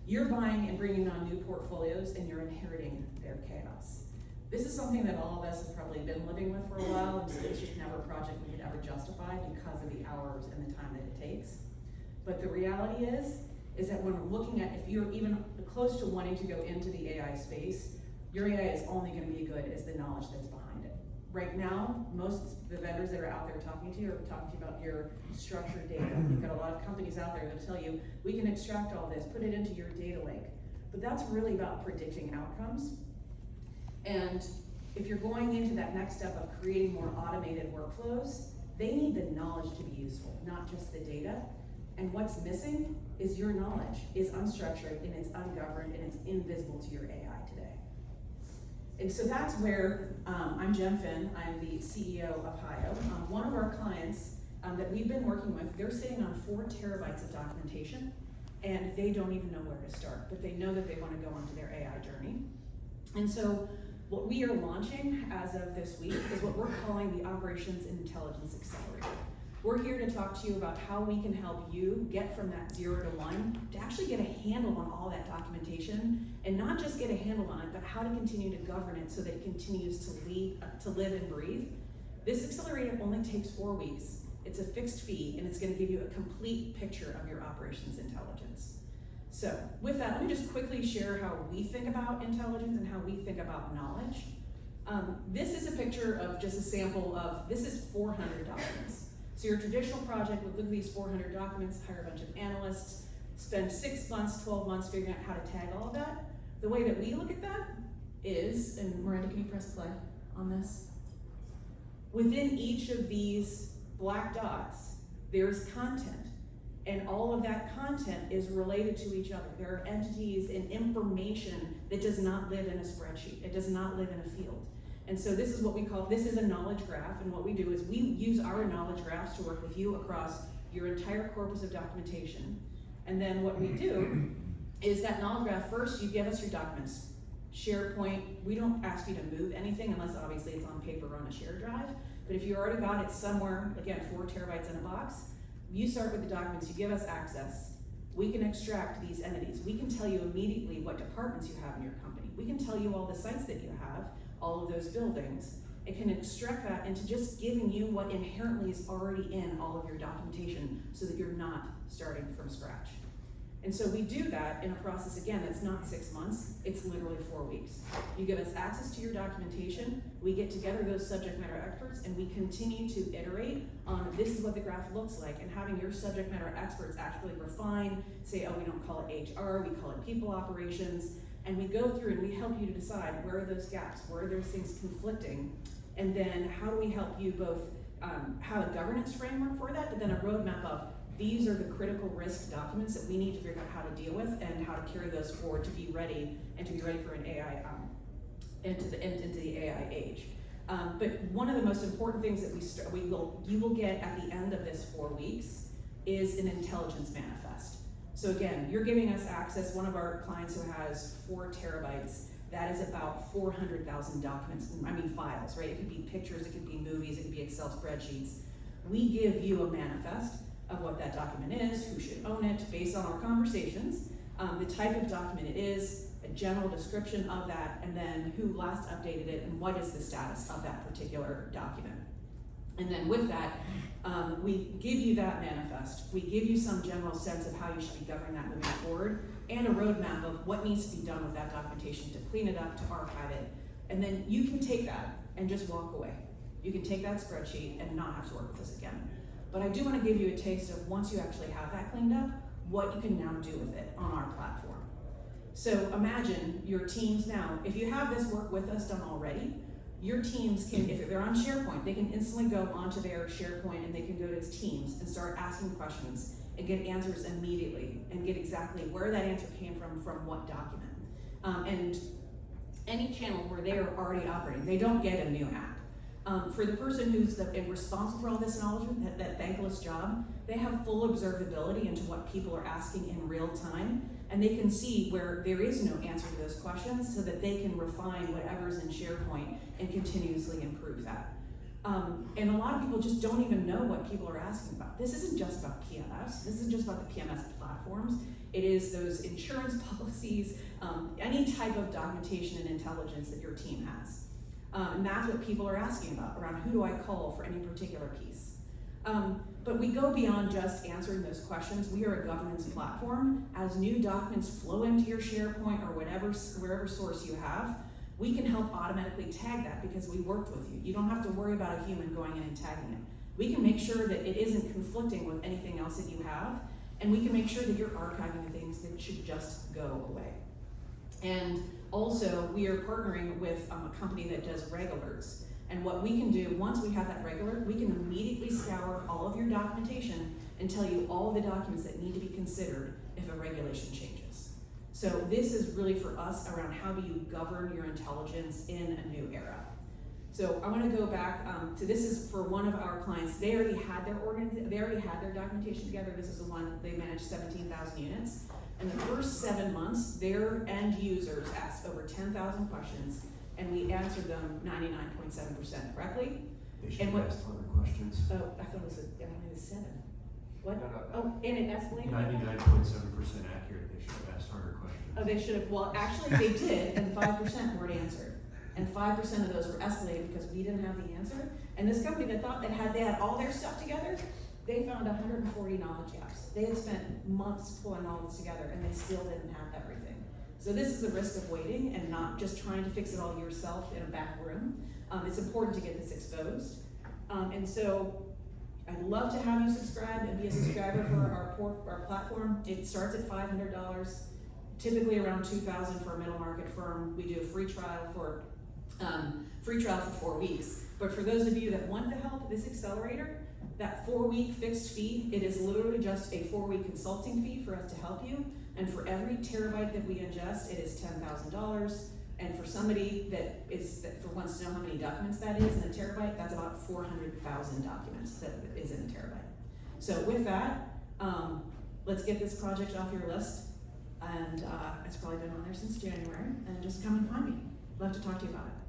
You're buying and bringing on new portfolios and you're inheriting their chaos. This is something that all of us have probably been living with for a while, and so it's just never a project we could ever justify because of the hours and the time that it takes. But the reality is that when we're looking at, if you're even close to wanting to go into the AI space, your AI is only going to be good as the knowledge that's behind it. Right now, most of the vendors that are out there talking to you are talking to you about your structured data. You've got a lot of companies out there that tell you, we can extract all this, put it into your data lake. But that's really about predicting outcomes. And if you're going into that next step of creating more automated workflows, they need the knowledge to be useful, not just the data. And what's missing is your knowledge is unstructured and it's ungoverned and it's invisible to your AI today. And so that's where, I'm Jen Finn, I'm the CEO of HIO. One of our clients that we've been working with, they're sitting on 4 terabytes of documentation and they don't even know where to start, but they know that they want to go onto their AI journey. And so what we are launching as of this week is what we're calling the Operations and Intelligence Accelerator. We're here to talk to you about how we can help you get from that 0 to 1 to actually get a handle on all that documentation, and not just get a handle on it, but how to continue to govern it so that it continues to live and breathe. This accelerator only takes 4 weeks. It's a fixed fee, and it's going to give you a complete picture of your operations intelligence. So with that, let me just quickly share how we think about intelligence and how we think about knowledge. This is a picture of just a sample of, this is 400 documents. So your traditional project would look at these 400 documents, hire a bunch of analysts, spend 6 months, 12 months figuring out how to tag all of that. The way that we look at that is, and Miranda, can you press play on this? Within each of these black dots, there's content. And all of that content is related to each other. There are entities and information that does not live in a spreadsheet. It does not live in a field. And so this is what we call, this is a knowledge graph, and what we do is we use our knowledge graphs to work with you across your entire corpus of documentation. And then what we do is that knowledge graph, first you give us your documents. SharePoint, we don't ask you to move anything unless obviously it's on paper or on a shared drive. But if you already got it somewhere, again, 4 terabytes in a box, you start with the documents, you give us access. We can extract these entities. We can tell you immediately what departments you have in your company. We can tell you all the sites that you have, all of those buildings. It can extract that into just giving you what inherently is already in all of your documentation so that you're not starting from scratch. And so we do that in a process, again, that's not 6 months, it's literally 4 weeks. You give us access to your documentation, we get together those subject matter experts, and we continue to iterate on this is what the graph looks like, and having your subject matter experts actually refine, say, oh, we don't call it HR, we call it people operations, and we go through and we help you to decide where are those gaps, where are those things conflicting, and then how do we help you both have a governance framework for that, but then a roadmap of these are the critical risk documents that we need to figure out how to deal with and how to carry those forward to be ready and to be ready for an AI, into the AI age. But one of the most important things that you will get at the end of this 4 weeks is an intelligence manifest. So again, you're giving us access. One of our clients who has 4 terabytes, that is about 400,000 documents, files, right? It could be pictures, it could be movies, it could be Excel spreadsheets. We give you a manifest of what that document is, who should own it, based on our conversations, the type of document it is, a general description of that, and then who last updated it and what is the status of that particular document. And then with that, we give you that manifest. We give you some general sense of how you should be governing that moving forward, and a roadmap of what needs to be done with that documentation to clean it up, to archive it. And then you can take that and just walk away. You can take that spreadsheet and not have to work with us again. But I do want to give you a taste of, once you actually have that cleaned up, what you can now do with it on our platform. So imagine your teams now, if you have this work with us done already, your teams can, if they're on SharePoint, they can instantly go onto their SharePoint and they can go to Teams and start asking questions and get answers immediately and get exactly where that answer came from what document. And any channel where they are already operating, they don't get a new app. For the person who's responsible for all this knowledge, that thankless job, they have full observability into what people are asking in real time, and they can see where there is no answer to those questions so that they can refine whatever's in SharePoint and continuously improve that. And a lot of people just don't even know what people are asking about. This isn't just about PMS. This isn't just about the PMS platforms. It is those insurance policies, any type of documentation and intelligence that your team has. And that's what people are asking about, around who do I call for any particular piece. But we go beyond just answering those questions. We are a governance platform. As new documents flow into your SharePoint or wherever source you have, we can help automatically tag that because we worked with you. You don't have to worry about a human going in and tagging it. We can make sure that it isn't conflicting with anything else that you have, and we can make sure that you're archiving the things that should just go away. And also, we are partnering with a company that does reg alerts. And what we can do, once we have that reg alert, we can immediately scour all of your documentation and tell you all the documents that need to be considered if a regulation changes. So this is really for us around how do you govern your intelligence in a new era. So I want to go back to this is for one of our clients. They already had their documentation together. This is the one they managed 17,000 units. In the first 7 months, their end users asked over 10,000 questions, and we answered them 99.7% correctly. They should have asked harder questions. Oh, I thought it was 7. What? No. Oh, and it escalated? 99.7% accurate. They should have asked harder questions. Oh, they should have. Well, actually, they did, and 5% weren't answered. And 5% of those were escalated because we didn't have the answer. And this company that thought they had all their stuff together, they found 140 knowledge gaps. They had spent months pulling all this together, and they still didn't have everything. So this is the risk of waiting and not just trying to fix it all yourself in a back room. It's important to get this exposed. And so I'd love to have you subscribe and be a subscriber for our platform. It starts at $500, typically around $2,000 for a middle market firm. We do a free trial for 4 weeks. But for those of you that want the help, this Accelerator, that 4-week fixed fee, it is literally just a 4-week consulting fee for us to help you. And for every terabyte that we ingest, it is $10,000. And for somebody that wants to know how many documents that is in a terabyte, that's about 400,000 documents that is in a terabyte. So with that, let's get this project off your list. And it's probably been on there since January. And just come and find me. Love to talk to you about it.